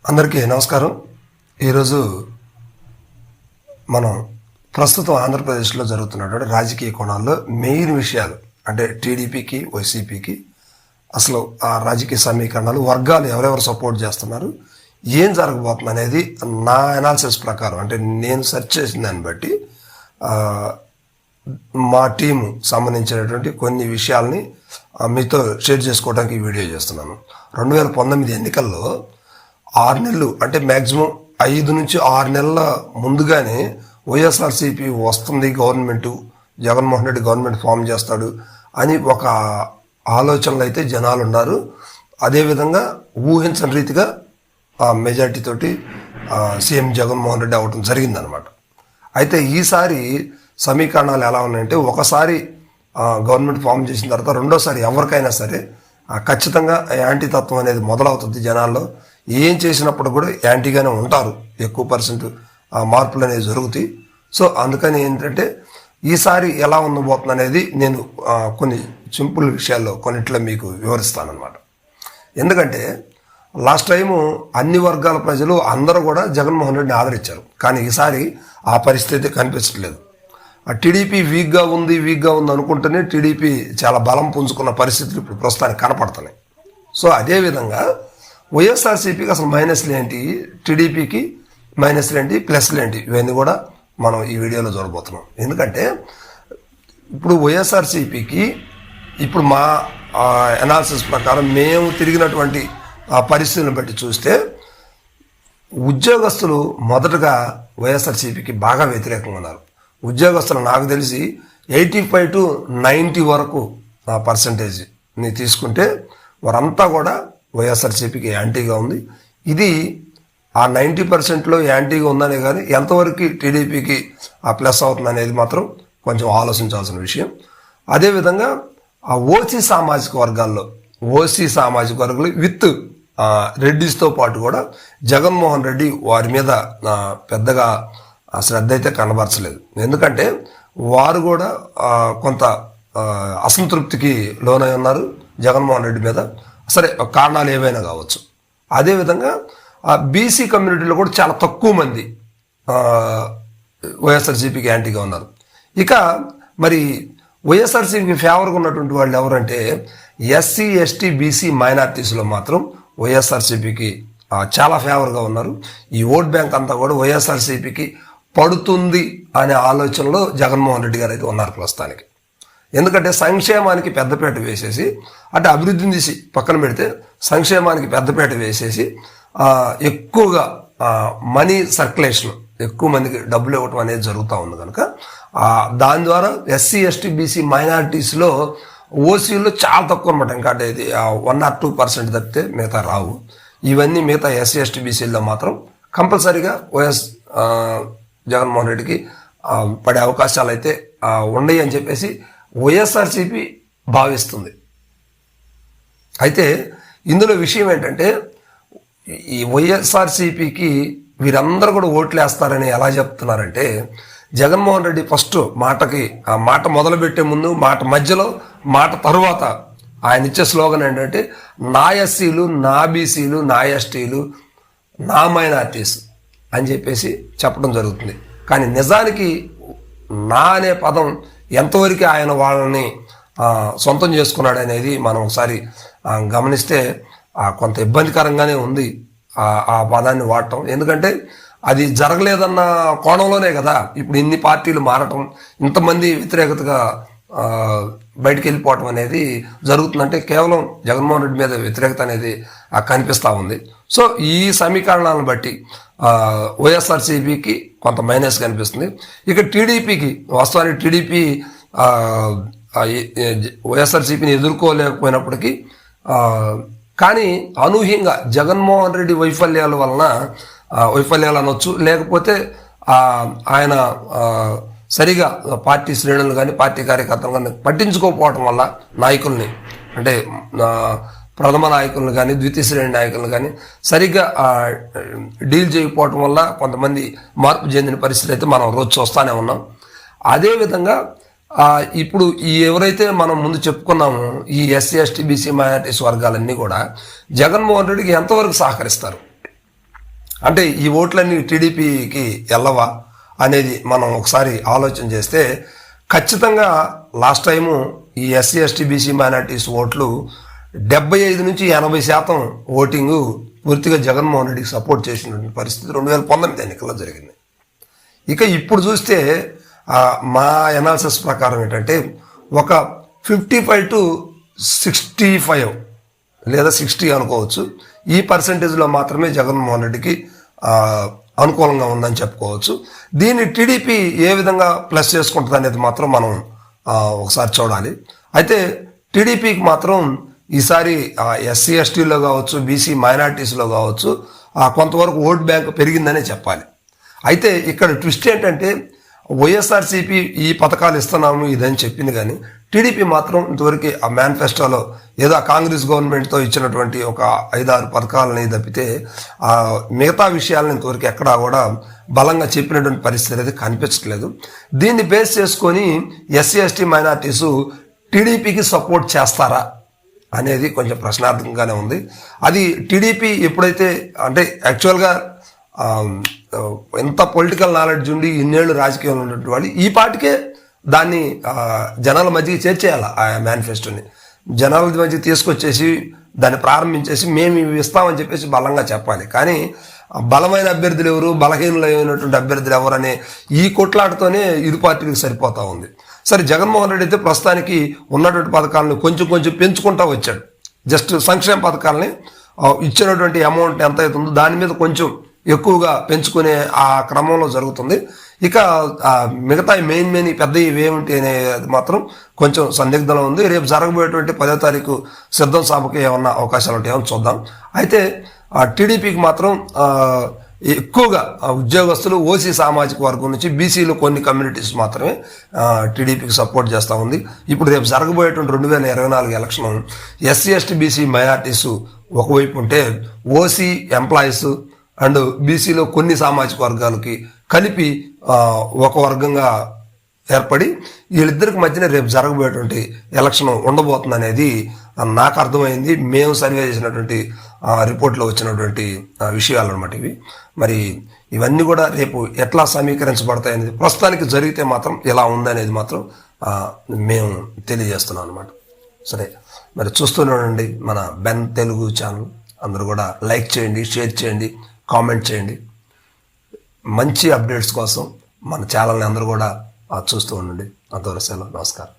అందరికీ నమస్కారం. ఈరోజు మనం ప్రస్తుతం ఆంధ్రప్రదేశ్లో జరుగుతున్నటువంటి రాజకీయ కోణాల్లో మెయిన్ విషయాలు అంటే టీడీపీకి వైసీపీకి అసలు ఆ రాజకీయ సమీకరణాలు వర్గాలు ఎవరెవరు సపోర్ట్ చేస్తున్నారు, ఏం జరగబోతుంది అనేది నా అనాలిసిస్ ప్రకారం అంటే నేను సెర్చ్ చేసిన దాన్ని బట్టి మా టీము సంబంధించినటువంటి కొన్ని విషయాల్ని మీతో షేర్ చేసుకోవడానికి ఈ వీడియో చేస్తున్నాను. 2019 ఎన్నికల్లో 6 నెలలు అంటే మ్యాక్సిమం 5 నుంచి 6 నెలల ముందుగానే వైఎస్ఆర్సీపీ వస్తుంది, government Jaganmohan Reddy government form చేస్తాడు అని ఒక ఆలోచనలు అయితే జనాలు ఉన్నారు. అదేవిధంగా ఊహించని రీతిగా మెజార్టీ తోటి సీఎం జగన్మోహన్ రెడ్డి అవ్వటం జరిగిందనమాట. అయితే ఈసారి సమీకరణాలు ఎలా ఉన్నాయంటే, ఒకసారి గవర్నమెంట్ ఫామ్ చేసిన తర్వాత రెండోసారి ఎవరికైనా సరే ఖచ్చితంగా యాంటీ తత్వం అనేది మొదలవుతుంది జనాల్లో. ఏం చేసినప్పుడు కూడా యాంటీగానే ఉంటారు, ఎక్కువ పర్సెంట్ మార్పులు అనేవి జరుగుతాయి. సో అందుకని ఏంటంటే ఈసారి ఎలా ఉండబోతుంది అనేది నేను కొన్ని సింపుల్ విషయాల్లో కొన్నిట్లో మీకు వివరిస్తానమాట. ఎందుకంటే లాస్ట్ టైము అన్ని వర్గాల ప్రజలు అందరూ కూడా జగన్మోహన్ రెడ్డిని ఆదరించారు, కానీ ఈసారి ఆ పరిస్థితి కనిపించట్లేదు. టీడీపీ వీక్గా ఉంది అనుకుంటేనే టీడీపీ చాలా బలం పుంజుకున్న పరిస్థితులు ఇప్పుడు ప్రస్తుతానికి కనపడుతున్నాయి. సో అదేవిధంగా వైఎస్ఆర్సీపీకి అసలు మైనస్లు ఏంటి, టీడీపీకి మైనస్లు ఏంటి, ప్లస్లు ఏంటి, ఇవన్నీ కూడా మనం ఈ వీడియోలో చూడబోతున్నాం. ఎందుకంటే ఇప్పుడు వైఎస్ఆర్సీపీకి ఇప్పుడు మా అనాలిసిస్ ప్రకారం మేము తిరిగినటువంటి పరిస్థితులను బట్టి చూస్తే ఉద్యోగస్తులు మొదటగా వైఎస్ఆర్సీపీకి బాగా వ్యతిరేకంగా ఉన్నారు. ఉద్యోగస్తులు నాకు తెలిసి 85 to 90 వరకు పర్సంటేజ్ని తీసుకుంటే వారంతా కూడా వైఎస్ఆర్సీపీకి యాంటీగా ఉంది. ఇది ఆ 90%లో యాంటీగా ఉందనే కానీ ఎంతవరకు టీడీపీకి ప్లస్ అవుతుంది అనేది మాత్రం కొంచెం ఆలోచించాల్సిన విషయం. అదేవిధంగా ఆ ఓసీ సామాజిక వర్గాలు విత్ రెడ్డిస్తో పాటు కూడా జగన్మోహన్ రెడ్డి వారి మీద పెద్దగా శ్రద్ధ అయితే కనబరచలేదు. ఎందుకంటే వారు కూడా కొంత అసంతృప్తికి లోనై ఉన్నారు జగన్మోహన్ రెడ్డి మీద. సరే, కారణాలు ఏవైనా కావచ్చు. అదేవిధంగా బీసీ కమ్యూనిటీలో కూడా చాలా తక్కువ మంది వైఎస్ఆర్సీపీకి యాంటీగా ఉన్నారు. ఇక మరి వైఎస్ఆర్సీపీకి ఫేవర్గా ఉన్నటువంటి వాళ్ళు ఎవరంటే ఎస్సీ, ఎస్టీ, బీసీ మైనార్టీస్లో మాత్రం వైఎస్ఆర్సీపీకి చాలా ఫేవర్గా ఉన్నారు. ఈ ఓట్ బ్యాంక్ అంతా కూడా వైఎస్ఆర్సీపీకి పడుతుంది అనే ఆలోచనలో జగన్మోహన్ రెడ్డి గారు అయితే ఉన్నారు ప్రస్తుతానికి. ఎందుకంటే సంక్షేమానికి పెద్దపీట వేసేసి, అంటే అభివృద్ధిని తీసి పక్కన పెడితే సంక్షేమానికి పెద్దపీట వేసేసి ఎక్కువగా మనీ సర్క్యులేషన్, ఎక్కువ మందికి డబ్బులు ఇవ్వటం అనేది జరుగుతూ ఉంది కనుక దాని ద్వారా ఎస్సీ, ఎస్టీ, బీసీ మైనారిటీస్లో ఓసీలో చాలా తక్కువ అనమాట. ఇంకా అంటే ఇది 1 or 2% తప్పితే మిగతా రావు. ఇవన్నీ మిగతా ఎస్సీ, ఎస్టీ, బీసీలో మాత్రం కంపల్సరీగా జగన్మోహన్ రెడ్డికి పడే అవకాశాలు అయితే ఉన్నాయి అని చెప్పేసి వైఎస్ఆర్సీపీ భావిస్తుంది. అయితే ఇందులో విషయం ఏంటంటే ఈ వైఎస్ఆర్సీపీకి వీరందరూ కూడా ఓట్లు వేస్తారని ఎలా చెప్తున్నారంటే, జగన్మోహన్ రెడ్డి ఫస్ట్ మాట మొదలుపెట్టే ముందు, మాట మధ్యలో, మాట తరువాత ఆయన ఇచ్చే స్లోగన్ ఏంటంటే నా ఎస్సీలు, నా బీసీలు, నా ఎస్టీలు, నా మైనార్టీస్ అని చెప్పేసి చెప్పడం జరుగుతుంది. కానీ నిజానికి నా అనే పదం ఎంతవరకు ఆయన వాళ్ళని సొంతం చేసుకున్నాడు అనేది మనం ఒకసారి గమనిస్తే కొంత ఇబ్బందికరంగానే ఉంది ఆ పదాన్ని వాడటం. ఎందుకంటే అది జరగలేదన్న కోణంలోనే కదా ఇప్పుడు ఇన్ని పార్టీలు మారటం, ఇంతమంది వ్యతిరేకతగా బయటికి వెళ్ళిపోవటం అనేది జరుగుతుందంటే కేవలం జగన్మోహన్ రెడ్డి మీద వ్యతిరేకత అనేది కనిపిస్తూ ఉంది. సో ఈ సమీకరణాలను బట్టి వైఎస్ఆర్సీపీకి కొంత మైనస్ కనిపిస్తుంది. ఇక టీడీపీకి వాస్తవానికి టీడీపీ వైఎస్ఆర్సీపీని ఎదుర్కోలేకపోయినప్పటికీ కానీ అనూహ్యంగా జగన్మోహన్ రెడ్డి వైఫల్యాలు అనొచ్చు, లేకపోతే ఆయన సరిగా పార్టీ శ్రేణులు కానీ పార్టీ కార్యకర్తలు కానీ పట్టించుకోకపోవటం వల్ల నాయకుల్ని, అంటే ప్రథమ నాయకులను కానీ ద్వితీయ శ్రేణి నాయకులను కానీ సరిగ్గా డీల్ చేయకపోవటం వల్ల కొంతమంది మార్పు చెందిన పరిస్థితి అయితే మనం రోజు చూస్తూనే ఉన్నాం. అదేవిధంగా ఇప్పుడు ఈ ఎవరైతే మనం ముందు చెప్పుకున్నామో ఈ ఎస్సీ, ఎస్టీ, బీసీ మైనారిటీస్ వర్గాలన్నీ కూడా జగన్మోహన్ రెడ్డికి ఎంతవరకు సహకరిస్తారు, అంటే ఈ ఓట్లన్నీ టీడీపీకి వెళ్ళవా అనేది మనం ఒకసారి ఆలోచన చేస్తే ఖచ్చితంగా లాస్ట్ టైము ఈ ఎస్సీ ఎస్టీ బీసీ మైనార్టీస్ ఓట్లు 75 నుంచి 80% ఓటింగు పూర్తిగా జగన్మోహన్ రెడ్డికి సపోర్ట్ చేసినటువంటి పరిస్థితి 2019 ఎన్నికల్లో జరిగింది. ఇక ఇప్పుడు చూస్తే మా ఎనాలిసిస్ ప్రకారం ఏంటంటే ఒక 55 to 65 లేదా 60 అనుకోవచ్చు, ఈ పర్సంటేజ్లో మాత్రమే జగన్మోహన్ రెడ్డికి అనుకూలంగా ఉందని చెప్పుకోవచ్చు. దీన్ని టీడీపీ ఏ విధంగా ప్లస్ చేసుకుంటుంది అనేది మాత్రం మనం ఒకసారి చూడాలి. అయితే టీడీపీకి మాత్రం ఈసారి ఎస్సీ ఎస్టీలో కావచ్చు, బీసీ మైనార్టీస్లో కావచ్చు కొంతవరకు ఓట్ బ్యాంక్ పెరిగిందనే చెప్పాలి. అయితే ఇక్కడ ట్విస్ట్ ఏంటంటే వైఎస్ఆర్సీపీ ఈ పథకాలు ఇస్తున్నాము ఇదని చెప్పింది, కానీ టీడీపీ మాత్రం ఇంతవరకు ఆ మేనిఫెస్టోలో ఏదో కాంగ్రెస్ గవర్నమెంట్తో ఇచ్చినటువంటి ఒక 5-6 పథకాలని తప్పితే మిగతా విషయాలను ఇంతవరకు ఎక్కడా కూడా బలంగా చెప్పినటువంటి పరిస్థితి అనేది కనిపించట్లేదు. దీన్ని బేస్ చేసుకొని ఎస్సీ ఎస్టీ మైనార్టీసు టీడీపీకి సపోర్ట్ చేస్తారా అనేది కొంచెం ప్రశ్నార్థకంగానే ఉంది. అది టీడీపీ ఎప్పుడైతే అంటే యాక్చువల్గా ఎంత పొలిటికల్ నాలెడ్జ్ ఉండి ఇన్నేళ్ళు రాజకీయంలో ఉన్నటువంటి వాళ్ళు ఈ పాటికే దాన్ని జనాల మధ్యకి చేర్చేయాలి. ఆ మేనిఫెస్టోని జనాల మధ్య తీసుకొచ్చేసి దాన్ని ప్రారంభించేసి మేము ఇవి ఇస్తామని చెప్పేసి బలంగా చెప్పాలి. కానీ బలమైన అభ్యర్థులు ఎవరు, బలహీనమైనటువంటి అభ్యర్థులు ఎవరు అనే ఈ కొట్లాటతోనే ఇరు పార్టీలకు సరిపోతూ ఉంది. సరే, జగన్మోహన్ రెడ్డి అయితే ప్రస్తుతానికి ఉన్నటువంటి పథకాలను కొంచెం కొంచెం పెంచుకుంటూ వచ్చాడు. జస్ట్ సంక్షేమ పథకాలని ఇచ్చినటువంటి అమౌంట్ ఎంత అవుతుందో దాని మీద కొంచెం ఎక్కువగా పెంచుకునే ఆ క్రమంలో జరుగుతుంది. ఇక మిగతా మెయిన్ పెద్ద ఇవేమిటి అనేది మాత్రం కొంచెం సందిగ్ధంలో ఉంది. రేపు జరగబోయేటువంటి 10వ తారీఖు సిద్ధం సభకి ఏమన్నా అవకాశాలు ఉంటాయో చూద్దాం. అయితే టీడీపీకి మాత్రం ఎక్కువగా ఉద్యోగస్తులు, ఓసీ సామాజిక వర్గం నుంచి బీసీలు కొన్ని కమ్యూనిటీస్ మాత్రమే టీడీపీకి సపోర్ట్ చేస్తూ ఉంది. ఇప్పుడు రేపు జరగబోయేటువంటి 2024 election SC ST BC minorities ఒకవైపు ఉంటే ఓసీ ఎంప్లాయీస్ అండ్ బీసీలో కొన్ని సామాజిక వర్గాలకి కలిపి ఒక వర్గంగా ఏర్పడి వీళ్ళిద్దరికి మధ్యన రేపు జరగబోయేటువంటి ఎలక్షన్ ఉండబోతుంది అనేది నాకు అర్థమైంది. మేము సర్వే చేసినటువంటి రిపోర్ట్లో వచ్చినటువంటి విషయాలు అనమాట ఇవి. మరి ఇవన్నీ కూడా రేపు ఎట్లా సమీకరించబడతాయి అనేది ప్రస్తుతానికి జరిగితే మాత్రం ఎలా ఉందనేది మాత్రం మేము తెలియజేస్తున్నాం అనమాట. సరే, మరి చూస్తూనే ఉండండి మన బెన్ తెలుగు ఛానల్. అందరూ కూడా లైక్ చేయండి, షేర్ చేయండి, కామెంట్ చేయండి. మంచి అప్డేట్స్ కోసం మన ఛానల్ని అందరూ కూడా చూస్తూ ఉండండి. అంతవరకు సెలవు, నమస్కారం.